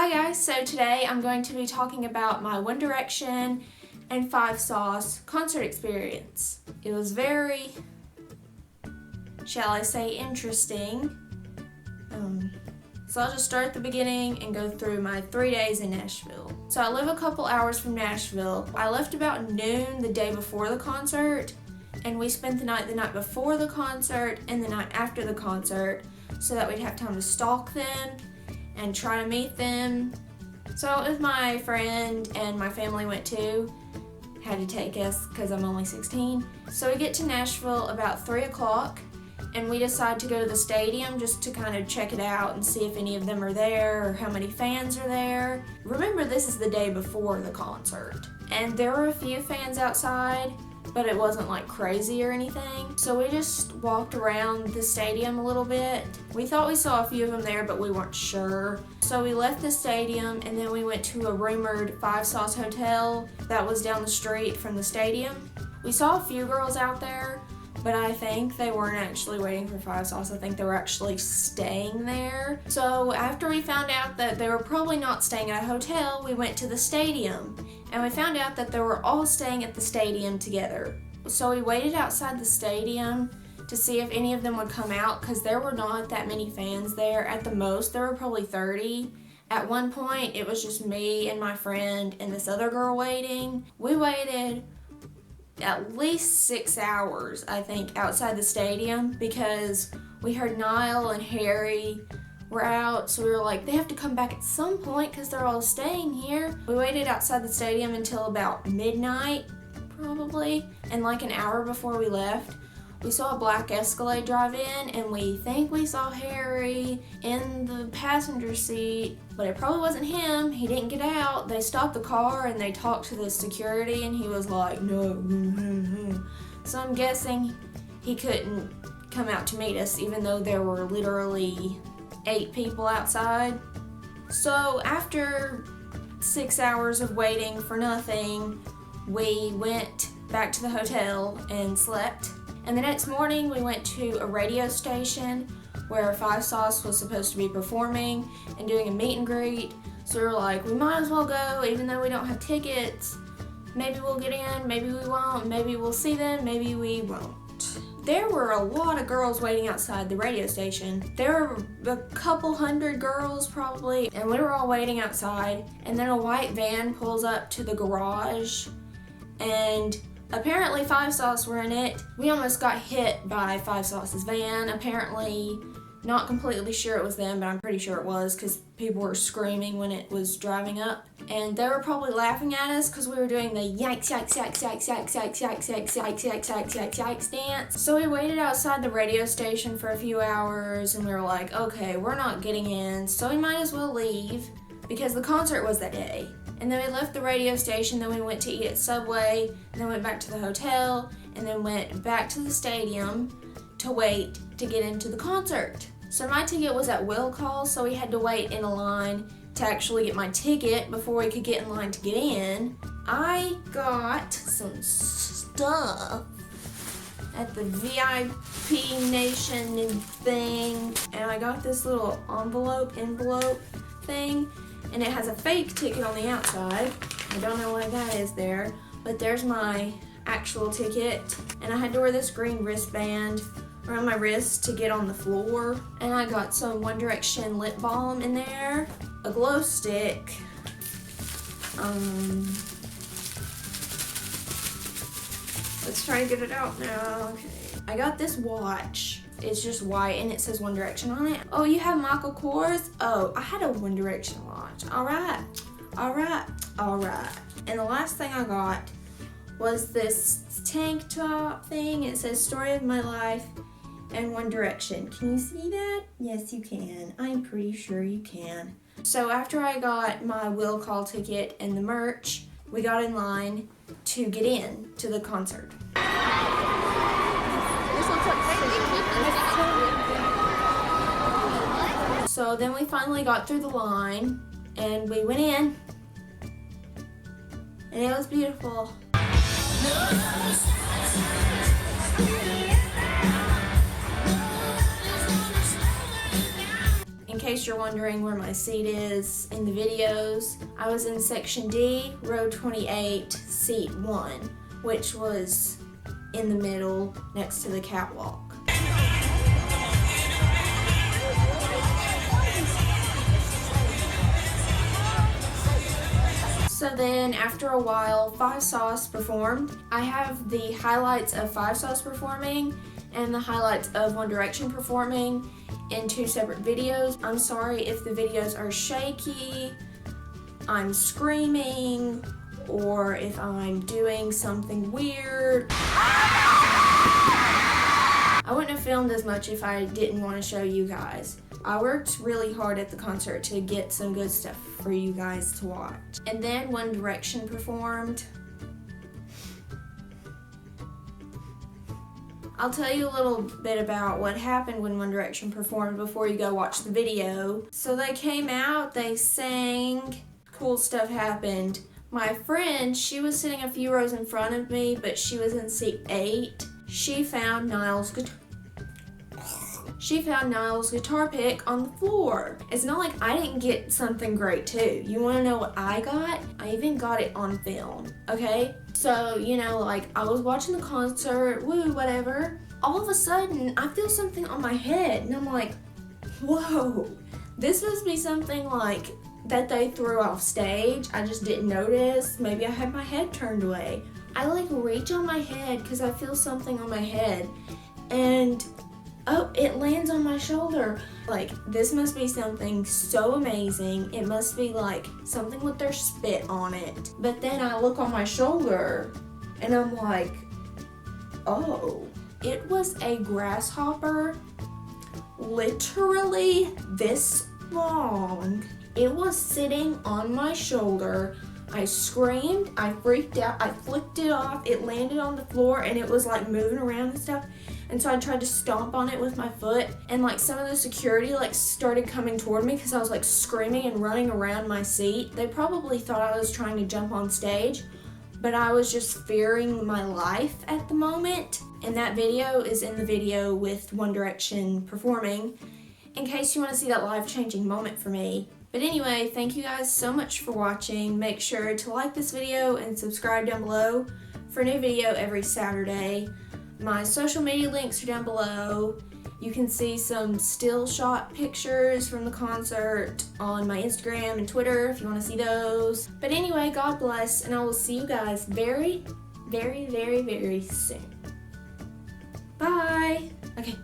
Hi guys, so today I'm going to be talking about my One Direction and Fivesos concert experience. It was very, shall I say, interesting. So I'll just start at the beginning and go through my 3 days in Nashville. So I live a couple hours from Nashville. I left about noon the day before the concert, and we spent the night before the concert and the night after the concert so that we'd have time to stalk them and try to meet them. So it was my friend and my family went too. Had to take us because I'm only 16. So we get to Nashville about 3 o'clock and we decide to go to the stadium just to kind of check it out and see if any of them are there or how many fans are there. Remember, this is the day before the concert. And there were a few fans outside, but it wasn't like crazy or anything. So we just walked around the stadium a little bit. We thought we saw a few of them there, but we weren't sure. So we left the stadium and then we went to a rumored Fivesos hotel that was down the street from the stadium. We saw a few girls out there, but I think they weren't actually waiting for Fivesos. I think they were actually staying there. So after we found out that they were probably not staying at a hotel, we went to the stadium. And we found out that they were all staying at the stadium together. So we waited outside the stadium to see if any of them would come out because there were not that many fans there. At the most, there were probably 30. At one point, it was just me and my friend and this other girl waiting. We waited at least 6 hours, I think, outside the stadium because we heard Niall and Harry were out, so we were like, they have to come back at some point because they're all staying here. We waited outside the stadium until about midnight, probably, and like an hour before we left, we saw a black Escalade drive in, and we think we saw Harry in the passenger seat, but it probably wasn't him. He didn't get out. They stopped the car and they talked to the security, and he was like, no. So I'm guessing he couldn't come out to meet us, even though there were literally 8 people outside. So after 6 hours of waiting for nothing, we went back to the hotel and slept. And the next morning we went to a radio station where Fivesos was supposed to be performing and doing a meet and greet. So we were like, we might as well go even though we don't have tickets. Maybe we'll get in, maybe we won't, maybe we'll see them, maybe we won't. There were a lot of girls waiting outside the radio station. There were a couple hundred girls probably, and we were all waiting outside, and then a white van pulls up to the garage, and apparently Fivesos were in it. We almost got hit by Fivesos' van. Apparently, not completely sure it was them, but I'm pretty sure it was because people were screaming when it was driving up. And they were probably laughing at us because we were doing the yikes, yikes, yikes, yikes, yikes, yikes, yikes, yikes, yikes, yikes, yikes, yikes, yikes dance. So we waited outside the radio station for a few hours and we were like, okay, we're not getting in, so we might as well leave because the concert was that day. And then we left the radio station, then we went to eat at Subway, and then went back to the hotel, and then went back to the stadium to wait to get into the concert. So my ticket was at will call, so we had to wait in a line to actually get my ticket before we could get in line to get in. I got some stuff at the VIP Nation thing, and I got this little envelope thing, and it has a fake ticket on the outside. I don't know why that is there, but there's my actual ticket, and I had to wear this green wristband around my wrist to get on the floor, and I got some One Direction lip balm in there, a glow stick, let's try to get it out now. Okay, I got this watch. It's just white and it says One Direction on it. Oh, you have Michael Kors? Oh, I had a One Direction watch. All right. And the last thing I got was this tank top thing. It says Story of My Life and One Direction. Can you see that? Yes, you can. I'm pretty sure you can. So after I got my will call ticket and the merch, we got in line to get in to the concert. So then we finally got through the line and we went in and it was beautiful. in case you're wondering where my seat is in the videos, I was in section D, row 28, seat 1, which was in the middle next to the catwalk. So then after a while, Fivesos performed. I have the highlights of Fivesos performing and the highlights of One Direction performing in 2 separate videos. I'm sorry if the videos are shaky, I'm screaming, or if I'm doing something weird. I wouldn't have filmed as much if I didn't want to show you guys. I worked really hard at the concert to get some good stuff for you guys to watch. And then One Direction performed. I'll tell you a little bit about what happened when One Direction performed before you go watch the video. So they came out, they sang, cool stuff happened. My friend, she was sitting a few rows in front of me, but she was in seat 8. She found Niall's guitar pick on the floor. It's not like I didn't get something great too. You wanna know what I got? I even got it on film, okay? So, you know, like I was watching the concert, woo, whatever. All of a sudden, I feel something on my head and I'm like, whoa, this must be something like that they threw off stage. I just didn't notice. Maybe I had my head turned away. I like reach on my head because I feel something on my head and oh, it lands on my shoulder. Like, this must be something so amazing. It must be like something with their spit on it. But then I look on my shoulder and I'm like, oh, it was a grasshopper, literally this long. It was sitting on my shoulder. I screamed, I freaked out, I flicked it off, it landed on the floor and it was like moving around and stuff. And so I tried to stomp on it with my foot and like some of the security like started coming toward me because I was like screaming and running around my seat. They probably thought I was trying to jump on stage, but I was just fearing my life at the moment. And that video is in the video with One Direction performing in case you want to see that life-changing moment for me. But anyway, thank you guys so much for watching. Make sure to like this video and subscribe down below for a new video every Saturday. My social media links are down below. You can see some still shot pictures from the concert on my Instagram and Twitter if you want to see those. But anyway, God bless, and I will see you guys very, very, very, very soon. Bye. Okay.